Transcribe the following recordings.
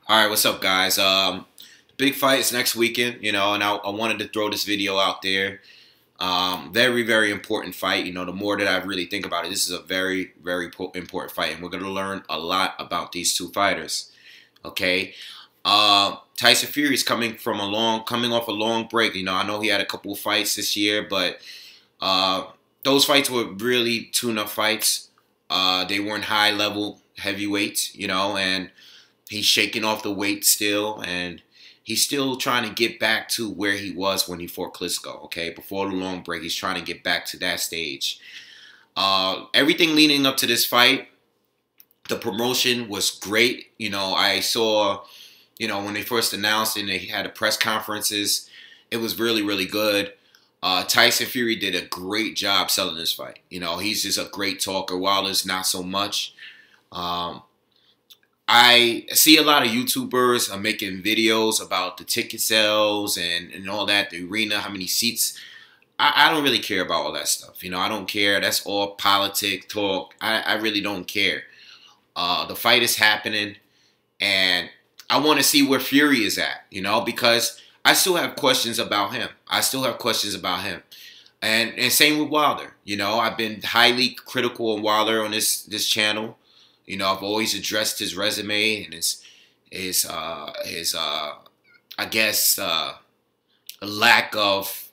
All right, what's up, guys? Big fight is next weekend, and I wanted to throw this video out there. Very, very important fight. The more that I really think about it, this is a very, very important fight, and we're going to learn a lot about these two fighters. Okay, Tyson Fury is coming off a long break. I know he had a couple of fights this year, but those fights were really tune-up fights. They weren't high-level heavyweights, and he's shaking off the weight still, and he's still trying to get back to where he was when he fought Klitschko, okay? Before the long break, he's trying to get back to that stage. Everything leading up to this fight, the promotion was great. I saw, when they first announced it and they had the press conferences, it was really, really good. Tyson Fury did a great job selling this fight. He's just a great talker. Wilder's not so much. I see a lot of YouTubers making videos about the ticket sales and all that, the arena, how many seats. I don't really care about all that stuff. I don't care. That's all politic talk. I really don't care. The fight is happening, and I want to see where Fury is at, because I still have questions about him. And same with Wilder. I've been highly critical of Wilder on this channel. I've always addressed his resume and his I guess, lack of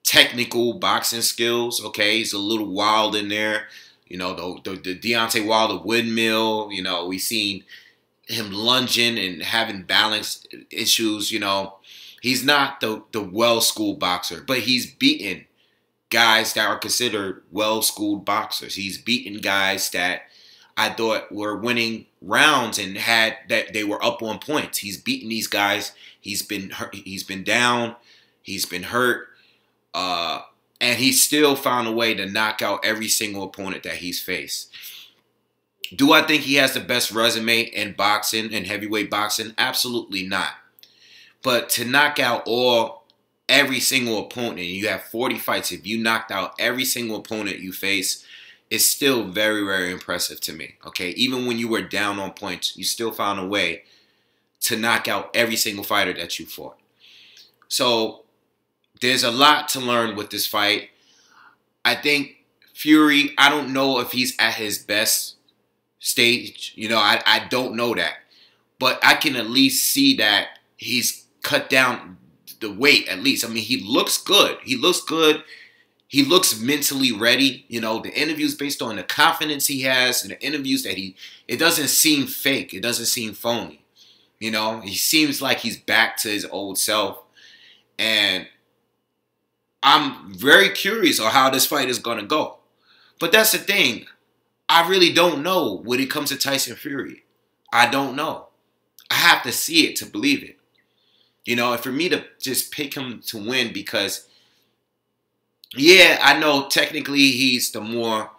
technical boxing skills. Okay, he's a little wild in there. The Deontay Wilder windmill. We've seen him lunging and having balance issues. He's not the well-schooled boxer, but he's beaten guys that are considered well-schooled boxers. He's beaten guys that I thought were winning rounds and had that they were up on points. He's beaten these guys. He's been hurt. He's been down. He's been hurt. And he's still found a way to knock out every single opponent that he's faced. Do I think he has the best resume in boxing and heavyweight boxing? Absolutely not. But to knock out every single opponent, and you have 40 fights, if you knocked out every single opponent you face, it's still very, very impressive to me, okay? Even when you were down on points, you still found a way to knock out every single fighter that you fought. So there's a lot to learn with this fight. I think Fury, I don't know if he's at his best stage. I don't know that. But I can at least see that he's cut down the weight at least. I mean, he looks good. He looks mentally ready. The interviews based on the confidence he has and the interviews that it doesn't seem fake. It doesn't seem phony. He seems like he's back to his old self. And I'm very curious on how this fight is going to go. But that's the thing. I really don't know when it comes to Tyson Fury. I don't know. I have to see it to believe it. And for me to just pick him to win because, yeah, I know technically he's the more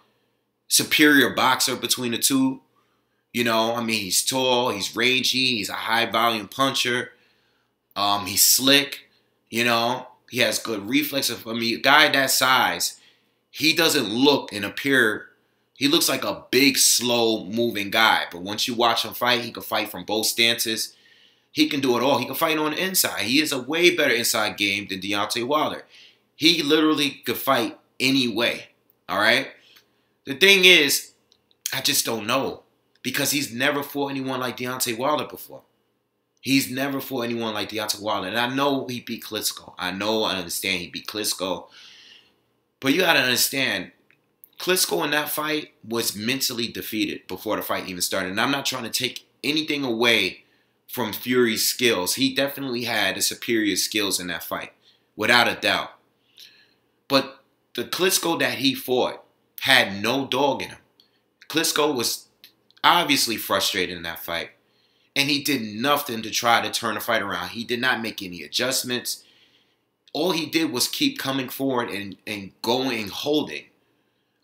superior boxer between the two. He's tall, he's rangy, he's a high-volume puncher. He's slick, He has good reflexes. A guy that size, he doesn't look and appear, he looks like a big, slow-moving guy. But once you watch him fight, he can fight from both stances. He can do it all. He can fight on the inside. He is a way better inside game than Deontay Wilder. He literally could fight any way, all right? The thing is, I just don't know because he's never fought anyone like Deontay Wilder before. He's never fought anyone like Deontay Wilder. And I know he beat Klitschko. I understand he beat Klitschko. But you got to understand, Klitschko in that fight was mentally defeated before the fight even started. And I'm not trying to take anything away from Fury's skills. He definitely had the superior skills in that fight, without a doubt. But the Klitschko that he fought had no dog in him. Klitschko was obviously frustrated in that fight. And he did nothing to try to turn the fight around. He did not make any adjustments. All he did was keep coming forward and going and holding.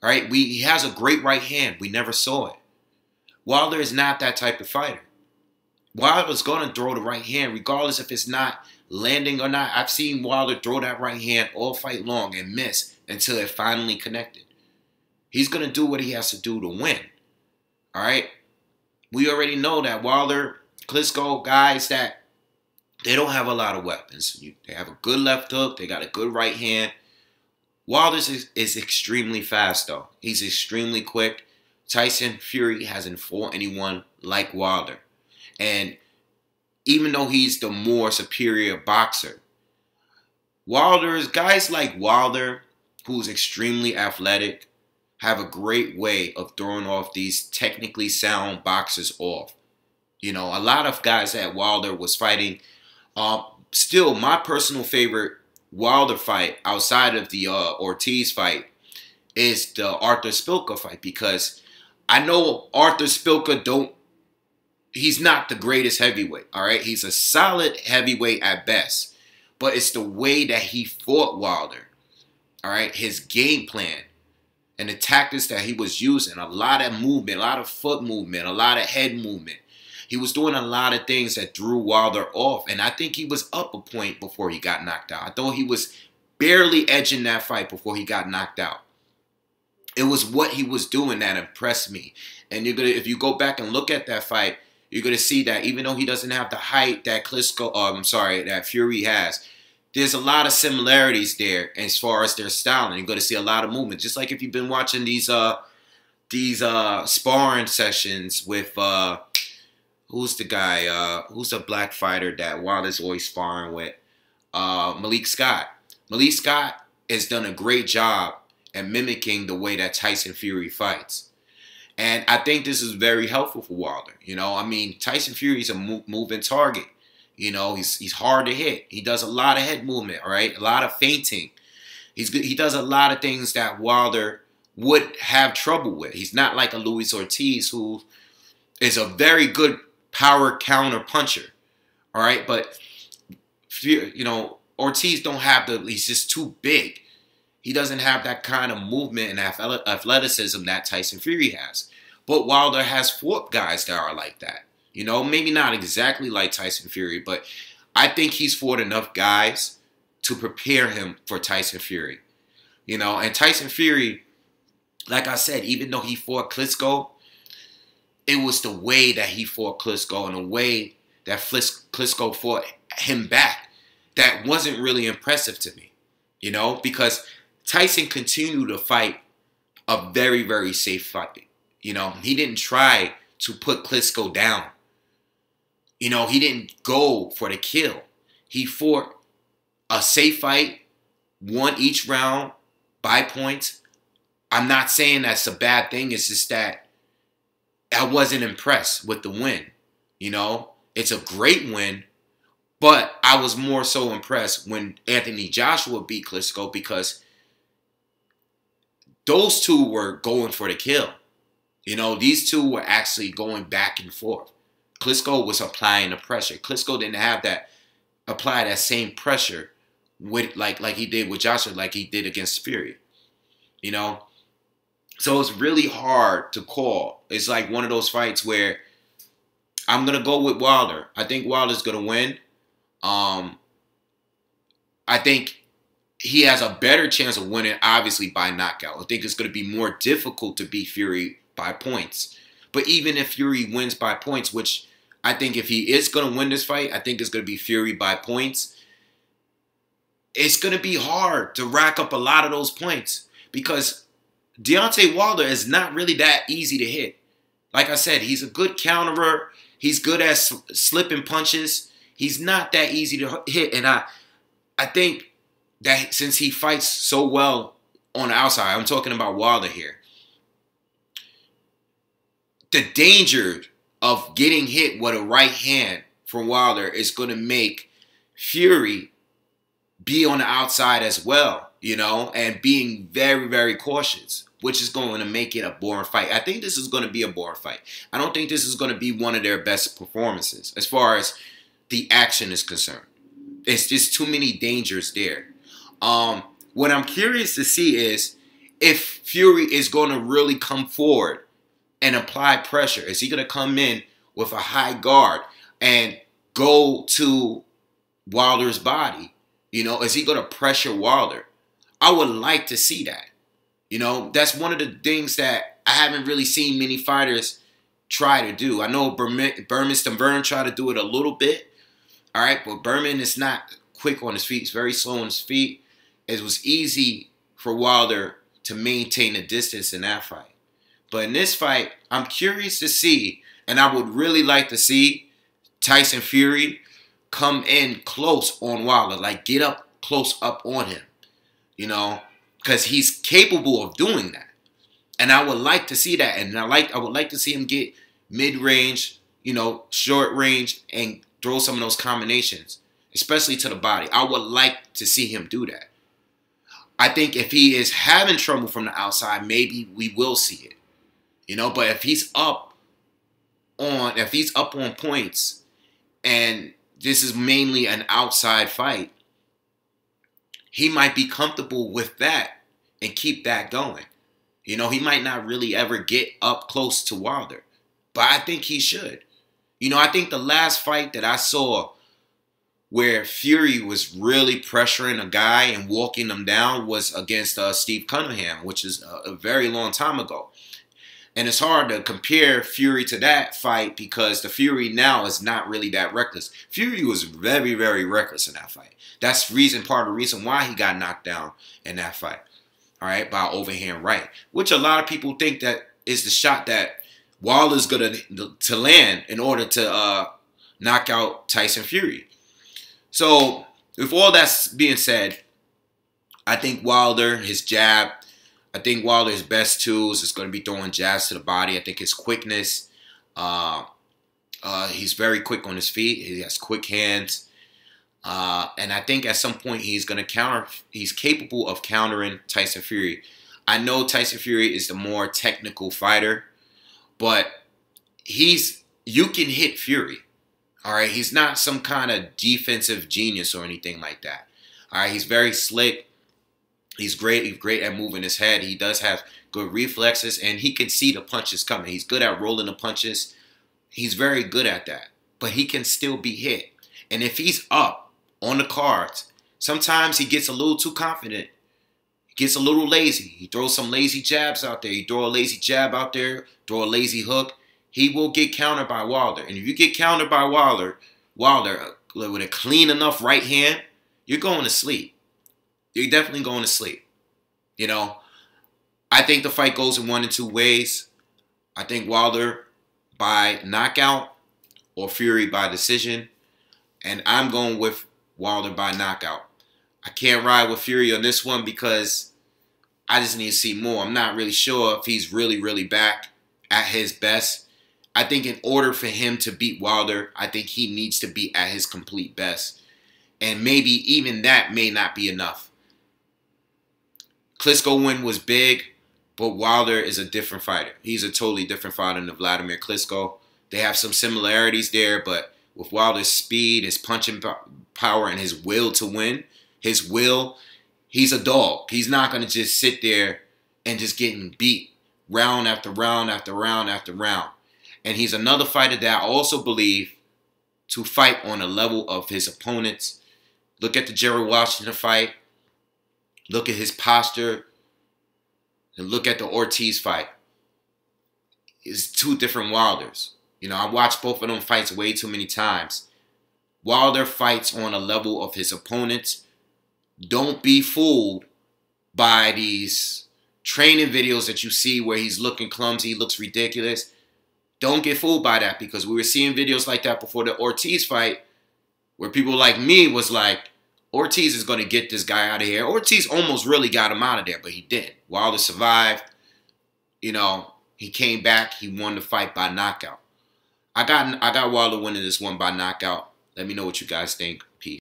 All right? He has a great right hand. We never saw it. Wilder is not that type of fighter. Wilder's going to throw the right hand regardless if it's not landing or not. I've seen Wilder throw that right hand all fight long and miss until it finally connected. He's going to do what he has to do to win. All right? We already know that Wilder Klitschko, guys that they don't have a lot of weapons. They have a good left hook. They got a good right hand. Wilder is extremely fast, though. He's extremely quick. Tyson Fury hasn't fought anyone like Wilder. And even though he's the more superior boxer, guys like Wilder, who's extremely athletic, have a great way of throwing off these technically sound boxers off. You know, a lot of guys that Wilder was fighting. Still, my personal favorite Wilder fight outside of the Ortiz fight is the Arthur Spilka fight, because I know Arthur Spilka he's not the greatest heavyweight, all right? He's a solid heavyweight at best, but it's the way that he fought Wilder, all right? His game plan and the tactics that he was using, a lot of movement, a lot of foot movement, a lot of head movement. He was doing a lot of things that threw Wilder off, and I think he was up a point before he got knocked out. I thought he was barely edging that fight before he got knocked out. It was what he was doing that impressed me. And if you go back and look at that fight, you're gonna see that even though he doesn't have the height that that Fury has, there's a lot of similarities there as far as their styling. You're gonna see a lot of movement, just like if you've been watching these sparring sessions with who's the guy? Who's the black fighter that Wilder's always sparring with? Malik Scott. Malik Scott has done a great job at mimicking the way that Tyson Fury fights. And I think this is very helpful for Wilder. You know, I mean, Tyson Fury's a moving target. You know, he's hard to hit. He does a lot of head movement, all right? A lot of feinting. He does a lot of things that Wilder would have trouble with. He's not like a Luis Ortiz, who is a very good power counter puncher, all right? But, you know, Ortiz he's just too big. He doesn't have that kind of movement and athleticism that Tyson Fury has. But Wilder has fought guys that are like that. You know, maybe not exactly like Tyson Fury, but I think he's fought enough guys to prepare him for Tyson Fury. You know, and Tyson Fury, like I said, even though he fought Klitschko, it was the way that he fought Klitschko and the way that Klitschko fought him back that wasn't really impressive to me. You know, because Tyson continued to fight a very, very safe fight. You know, he didn't try to put Klitschko down. You know, he didn't go for the kill. He fought a safe fight, won each round by points. I'm not saying that's a bad thing. It's just that I wasn't impressed with the win. You know, it's a great win, but I was more so impressed when Anthony Joshua beat Klitschko, because those two were going for the kill. You know, these two were actually going back and forth. Klitschko was applying the pressure. Klitschko didn't have apply that same pressure with like he did with Joshua, like he did against Fury. You know? So it's really hard to call. It's like one of those fights where I'm going to go with Wilder. I think Wilder's going to win. I think he has a better chance of winning, obviously, by knockout. I think it's going to be more difficult to beat Fury by points. But even if Fury wins by points, which I think if he is going to win this fight, I think it's going to be Fury by points. It's going to be hard to rack up a lot of those points, because Deontay Wilder is not really that easy to hit. Like I said, he's a good counterer. He's good at slipping punches. He's not that easy to hit. And I think that since he fights so well on the outside, I'm talking about Wilder here, the danger of getting hit with a right hand from Wilder is going to make Fury be on the outside as well, you know, and being very, very cautious, which is going to make it a boring fight. I think this is going to be a boring fight. I don't think this is going to be one of their best performances as far as the action is concerned. It's just too many dangers there. What I'm curious to see is if Fury is going to really come forward and apply pressure. Is he going to come in with a high guard and go to Wilder's body? You know, is he going to pressure Wilder? I would like to see that. You know, that's one of the things that I haven't really seen many fighters try to do. I know Berman tried to do it a little bit, all right, but Berman is not quick on his feet. He's very slow on his feet. It was easy for Wilder to maintain the distance in that fight. But in this fight, I'm curious to see, and I would really like to see Tyson Fury come in close on Wilder, like get up close up on him, you know, because he's capable of doing that. And I would like to see that. And I would like to see him get mid-range, you know, short range, and throw some of those combinations, especially to the body. I would like to see him do that. I think if he is having trouble from the outside, maybe we will see it. You know, but if he's up on points, and this is mainly an outside fight, he might be comfortable with that and keep that going. You know, he might not really ever get up close to Wilder, but I think he should. You know, I think the last fight that I saw where Fury was really pressuring a guy and walking him down was against Steve Cunningham, which is a very long time ago. And it's hard to compare Fury to that fight because the Fury now is not really that reckless. Fury was very, very reckless in that fight. That's part of the reason why he got knocked down in that fight. All right, by overhand right, which a lot of people think that is the shot that Wilder's going to land in order to knock out Tyson Fury. So with all that being said, I think Wilder, his jab, I think Wilder's best tools is going to be throwing jabs to the body. I think his quickness, he's very quick on his feet. He has quick hands. And I think at some point he's capable of countering Tyson Fury. I know Tyson Fury is the more technical fighter, but you can hit Fury. All right, he's not some kind of defensive genius or anything like that. All right, he's very slick. He's great at moving his head. He does have good reflexes, and he can see the punches coming. He's good at rolling the punches. He's very good at that, but he can still be hit. And if he's up on the cards, sometimes he gets a little too confident. He gets a little lazy. He throws some lazy jabs out there. You throw a lazy jab out there, throw a lazy hook, he will get countered by Wilder. And if you get countered by Wilder with a clean enough right hand, you're going to sleep. You're definitely going to sleep. You know, I think the fight goes in one of two ways. I think Wilder by knockout or Fury by decision. And I'm going with Wilder by knockout. I can't ride with Fury on this one because I just need to see more. I'm not really sure if he's really, really back at his best. I think in order for him to beat Wilder, I think he needs to be at his complete best. And maybe even that may not be enough. Klitschko win was big, but Wilder is a different fighter. He's a totally different fighter than Vladimir Klitschko. They have some similarities there, but with Wilder's speed, his punching power, and his will to win, he's a dog. He's not going to just sit there and just getting beat round after round after round after round. And he's another fighter that I also believe to fight on the level of his opponents. Look at the Gerald Washington fight. Look at his posture. And look at the Ortiz fight. It's two different Wilders. You know, I watched both of them fights way too many times. Wilder fights on a level of his opponents. Don't be fooled by these training videos that you see where he's looking clumsy, he looks ridiculous. Don't get fooled by that because we were seeing videos like that before the Ortiz fight where people like me was like, Ortiz is going to get this guy out of here. Ortiz almost really got him out of there, but he didn't. Wilder survived. You know, he came back. He won the fight by knockout. I got Wilder winning this one by knockout. Let me know what you guys think. Peace.